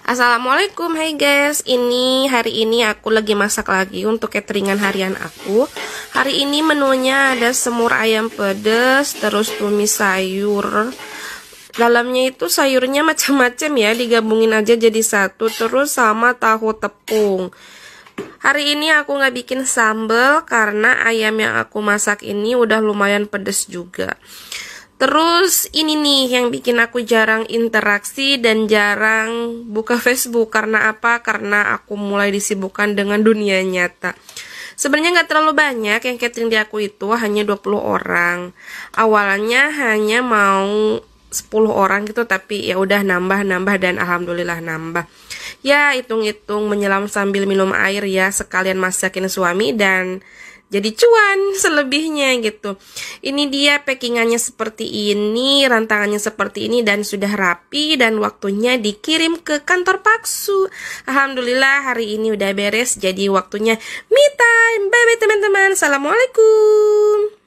Assalamualaikum, hai guys. Hari ini aku lagi masak lagi untuk cateringan harian aku. Hari ini menunya ada semur ayam pedas, terus tumis sayur. Dalamnya itu sayurnya macam-macam ya, digabungin aja jadi satu, terus sama tahu tepung. Hari ini aku nggak bikin sambal karena ayam yang aku masak ini udah lumayan pedas juga. Terus ini nih yang bikin aku jarang interaksi dan jarang buka Facebook. Karena apa? Karena aku mulai disibukkan dengan dunia nyata. Sebenarnya nggak terlalu banyak yang catering di aku itu, hanya 20 orang. Awalnya hanya mau 10 orang gitu, tapi ya udah nambah dan alhamdulillah nambah. Ya hitung-hitung menyelam sambil minum air ya, sekalian masakin suami dan jadi cuan selebihnya gitu. Ini dia packingannya seperti ini, rantangannya seperti ini dan sudah rapi dan waktunya dikirim ke kantor Paksu. Alhamdulillah hari ini udah beres, jadi waktunya me time. Bye bye teman-teman. Assalamualaikum.